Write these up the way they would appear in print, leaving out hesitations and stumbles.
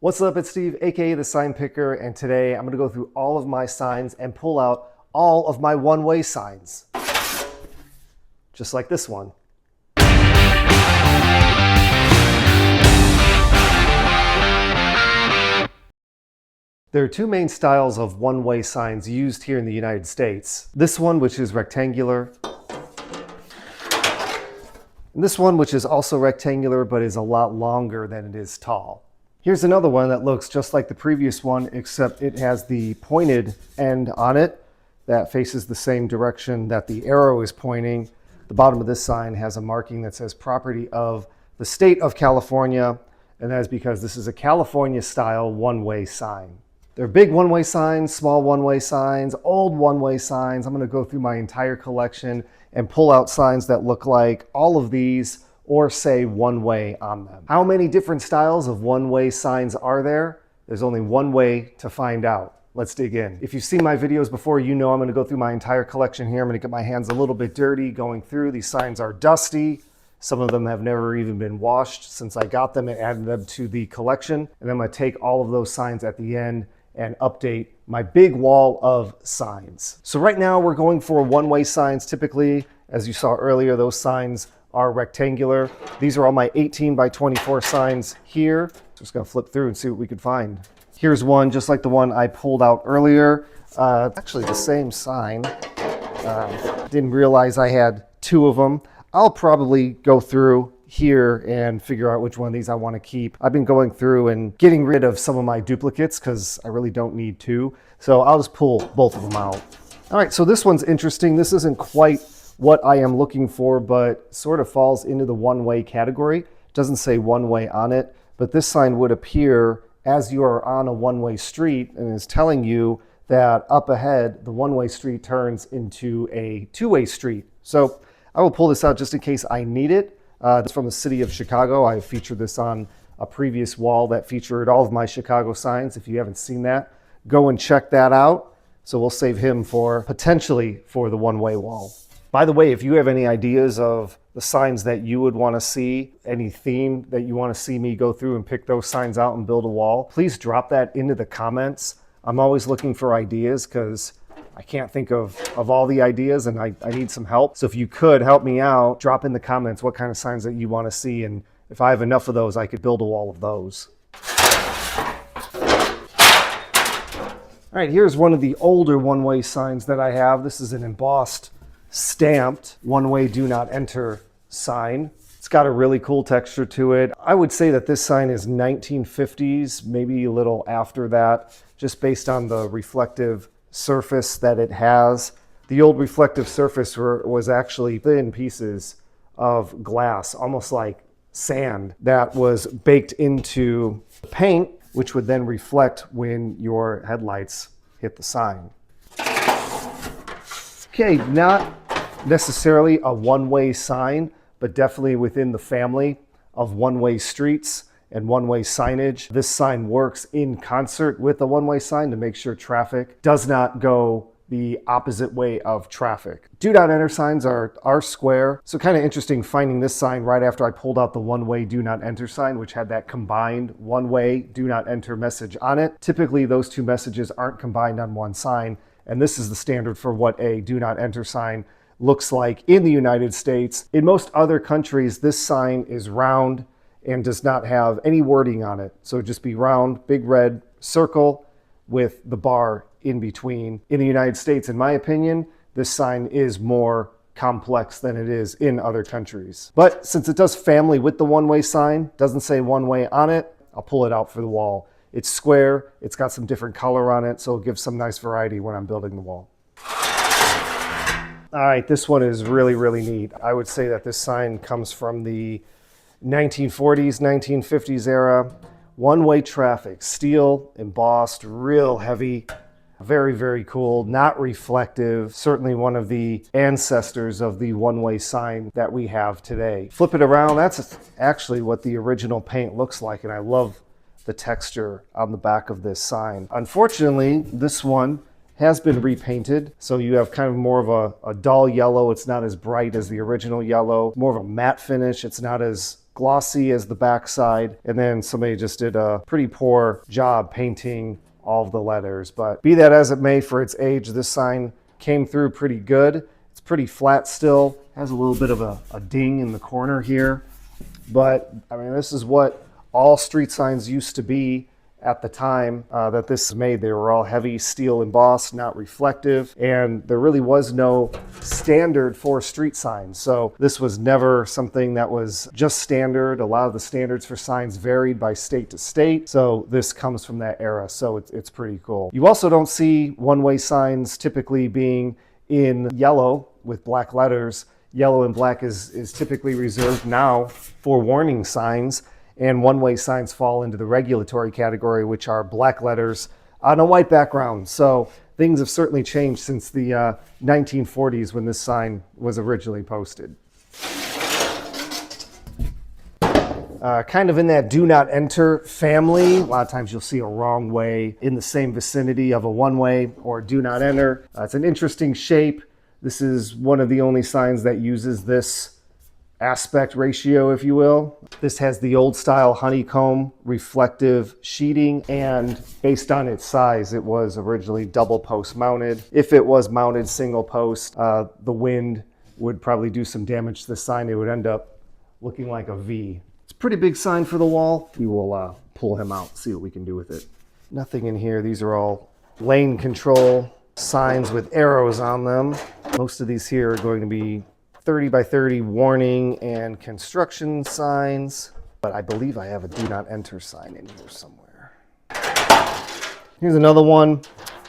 What's up, it's Steve, aka the Sign Picker, and today I'm going to go through all of my signs and pull out all of my one-way signs. Just like this one. There are two main styles of one-way signs used here in the United States. This one, which is rectangular, and this one, which is also rectangular but is a lot longer than it is tall. Here's another one that looks just like the previous one, except it has the pointed end on it that faces the same direction that the arrow is pointing. The bottom of this sign has a marking that says property of the state of California, and that is because this is a California style one-way sign. There are big one-way signs, small one-way signs, old one-way signs. I'm going to go through my entire collection and pull out signs that look like all of these or say one way on them. How many different styles of one-way signs are there? There's only one way to find out. Let's dig in. If you've seen my videos before, you know I'm going to go through my entire collection here. I'm going to get my hands a little bit dirty going through. These signs are dusty. Some of them have never even been washed since I got them and added them to the collection. And then I'm going to take all of those signs at the end and update my big wall of signs. So right now we're going for one-way signs. Typically, as you saw earlier, those signs are rectangular. These are all my 18 by 24 signs here. Just gonna flip through and see what we could find. Here's one just like the one I pulled out earlier. It's actually the same sign. Didn't realize I had two of them. I'll probably go through here and figure out which one of these I want to keep. I've been going through and getting rid of some of my duplicates because I really don't need two. So I'll just pull both of them out. All right, so this one's interesting. This isn't quite what I am looking for, but sort of falls into the one-way category. It doesn't say one-way on it, but this sign would appear as you are on a one-way street and is telling you that up ahead, the one-way street turns into a two-way street. So I will pull this out just in case I need it. It's from the city of Chicago. I featured this on a previous wall that featured all of my Chicago signs. If you haven't seen that, go and check that out. So we'll save him for potentially for the one-way wall. By the way, if you have any ideas of the signs that you would want to see, any theme that you want to see me go through and pick those signs out and build a wall, please drop that into the comments. I'm always looking for ideas because I can't think of all the ideas and I need some help. So if you could help me out, drop in the comments what kind of signs that you want to see. And if I have enough of those, I could build a wall of those. All right, here's one of the older one-way signs that I have. This is an embossed, stamped one-way do not enter sign. It's got a really cool texture to it. I would say that this sign is 1950s, maybe a little after that, just based on the reflective surface that it has. The old reflective surface was actually thin pieces of glass, almost like sand, that was baked into paint, which would then reflect when your headlights hit the sign. Okay, not necessarily a one-way sign, but definitely within the family of one-way streets and one-way signage. This sign works in concert with a one-way sign to make sure traffic does not go the opposite way of traffic. Do not enter signs are square. So kind of interesting finding this sign right after I pulled out the one-way do not enter sign, which had that combined one-way do not enter message on it. Typically those two messages aren't combined on one sign. And this is the standard for what a do not enter sign looks like in the United States. In most other countries, this sign is round and does not have any wording on it. So it'd just be round, big red circle with the bar in between. In the United States, in my opinion, this sign is more complex than it is in other countries. But since it does family with the one-way sign, doesn't say one-way on it, I'll pull it out for the wall. It's square, it's got some different color on it, so it'll give some nice variety when I'm building the wall. All right, this one is really, really neat. I would say that this sign comes from the 1940s, 1950s era. One-way traffic, steel, embossed, real heavy, very, very cool, not reflective. Certainly one of the ancestors of the one-way sign that we have today. Flip it around, that's actually what the original paint looks like, and I love the texture on the back of this sign. Unfortunately, this one has been repainted, so you have kind of more of a dull yellow. It's not as bright as the original yellow, more of a matte finish. It's not as glossy as the backside, and then somebody just did a pretty poor job painting all of the letters. But be that as it may, for its age, this sign came through pretty good. It's pretty flat still, has a little bit of a ding in the corner here. But I mean, this is what all street signs used to be at the time that this was made. They were all heavy steel embossed, not reflective, and there really was no standard for street signs. So this was never something that was just standard. A lot of the standards for signs varied by state to state. So this comes from that era. So it's pretty cool. You also don't see one-way signs typically being in yellow with black letters. Yellow and black is typically reserved now for warning signs. And one-way signs fall into the regulatory category, which are black letters on a white background. So things have certainly changed since the 1940s when this sign was originally posted. Kind of in that do not enter family. A lot of times you'll see a wrong way in the same vicinity of a one-way or do not enter. It's an interesting shape. This is one of the only signs that uses this aspect ratio, if you will. This has the old style honeycomb reflective sheeting, and based on its size, it was originally double post mounted. If it was mounted single post, the wind would probably do some damage to the sign. It would end up looking like a V. It's a pretty big sign for the wall. We will pull him out, see what we can do with it. Nothing in here. These are all lane control signs with arrows on them. Most of these here are going to be 30 by 30 warning and construction signs, but I believe I have a do not enter sign in here somewhere. Here's another one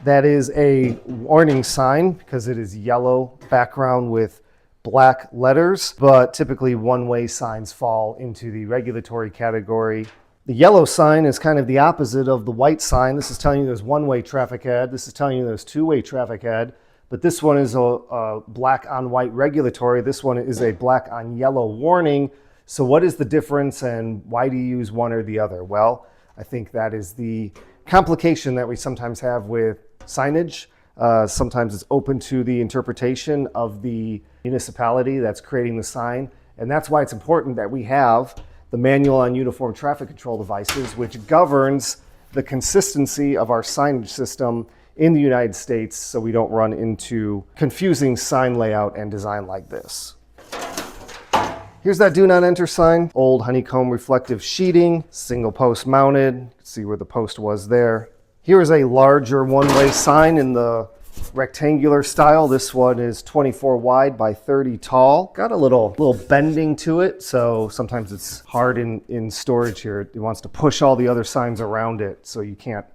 that is a warning sign because it is yellow background with black letters, but typically one-way signs fall into the regulatory category. The yellow sign is kind of the opposite of the white sign. This is telling you there's one-way traffic ahead. This is telling you there's two-way traffic ahead. But this one is a black on white regulatory. This one is a black on yellow warning. So what is the difference and why do you use one or the other? Well, I think that is the complication that we sometimes have with signage. Sometimes it's open to the interpretation of the municipality that's creating the sign. And that's why it's important that we have the Manual on Uniform Traffic Control Devices, which governs the consistency of our signage system in the United States, so we don't run into confusing sign layout and design like this. Here's that do not enter sign. Old honeycomb reflective sheeting, single post mounted. You can see where the post was there. Here is a larger one-way sign in the rectangular style. This one is 24 wide by 30 tall. Got a little bending to it, so sometimes it's hard in storage here. It wants to push all the other signs around it, so you can't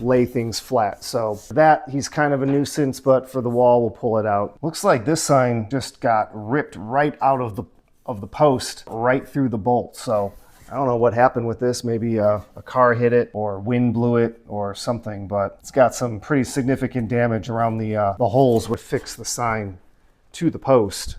lay things flat. So that, he's kind of a nuisance, but for the wall, we'll pull it out. Looks like this sign just got ripped right out of the post, right through the bolt. So I don't know what happened with this. Maybe a car hit it or wind blew it or something, but it's got some pretty significant damage around the holes which fix the sign to the post.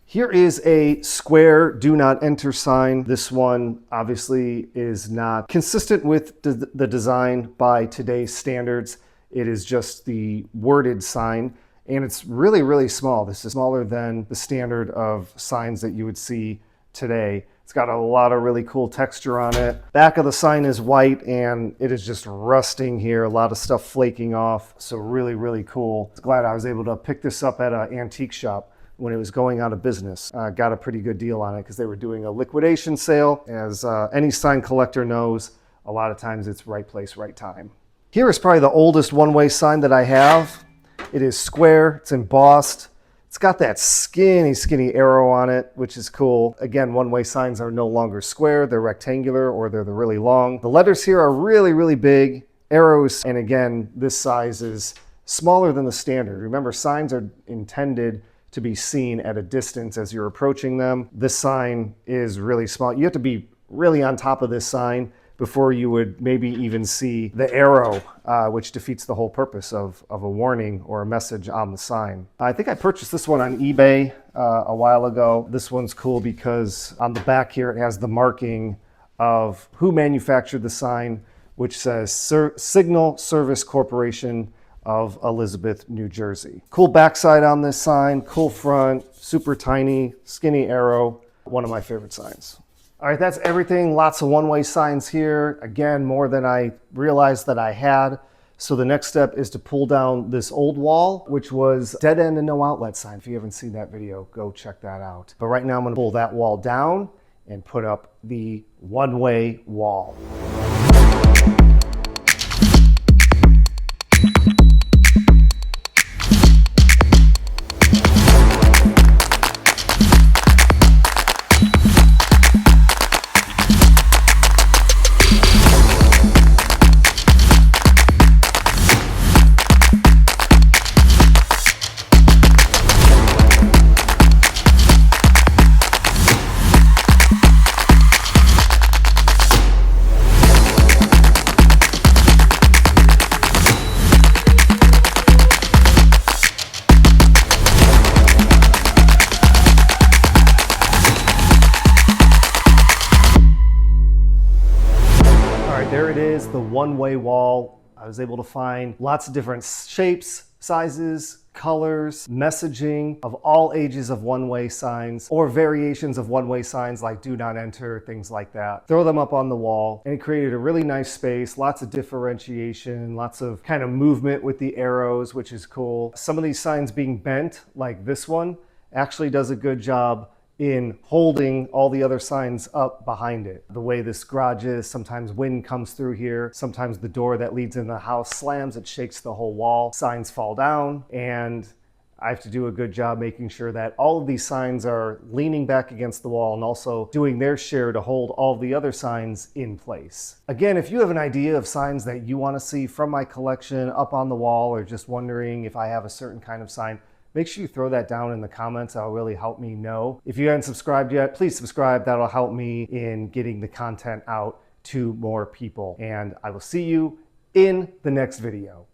Here is a square do not enter sign. This one obviously is not consistent with the design by today's standards. It is just the worded sign, and it's really, really small. This is smaller than the standard of signs that you would see today. It's got a lot of really cool texture on it. Back of the sign is white, and it is just rusting here. A lot of stuff flaking off, so really, really cool. I'm glad I was able to pick this up at an antique shop when it was going out of business. Got a pretty good deal on it because they were doing a liquidation sale. As any sign collector knows, a lot of times it's right place, right time. Here is probably the oldest one-way sign that I have. It is square, it's embossed. It's got that skinny arrow on it, which is cool. Again, one-way signs are no longer square, they're rectangular or they're really long. The letters here are really, really big arrows, and again, this size is smaller than the standard. Remember, signs are intended to be seen at a distance as you're approaching them. This sign is really small. You have to be really on top of this sign before you would maybe even see the arrow, which defeats the whole purpose of a warning or a message on the sign. I think I purchased this one on eBay a while ago. This one's cool because on the back here it has the marking of who manufactured the sign, which says Signal Service Corporation of Elizabeth, New Jersey. Cool backside on this sign, cool front, super tiny, skinny arrow. One of my favorite signs. All right, that's everything. Lots of one-way signs here. Again, more than I realized that I had. So the next step is to pull down this old wall, which was dead end and no outlet sign. If you haven't seen that video, go check that out. But right now I'm going to pull that wall down and put up the one-way wall. There it is, the one-way wall. I was able to find lots of different shapes, sizes, colors, messaging of all ages of one-way signs or variations of one-way signs like do not enter, things like that. Throw them up on the wall, and it created a really nice space, lots of differentiation, lots of kind of movement with the arrows, which is cool. Some of these signs being bent, like this one, actually does a good job in holding all the other signs up behind it. The way this garage is, sometimes wind comes through here, sometimes the door that leads in the house slams, it shakes the whole wall, signs fall down, and I have to do a good job making sure that all of these signs are leaning back against the wall and also doing their share to hold all the other signs in place. Again, if you have an idea of signs that you want to see from my collection up on the wall, or just wondering if I have a certain kind of sign, make sure you throw that down in the comments. That'll really help me know. If you haven't subscribed yet, please subscribe. That'll help me in getting the content out to more people. And I will see you in the next video.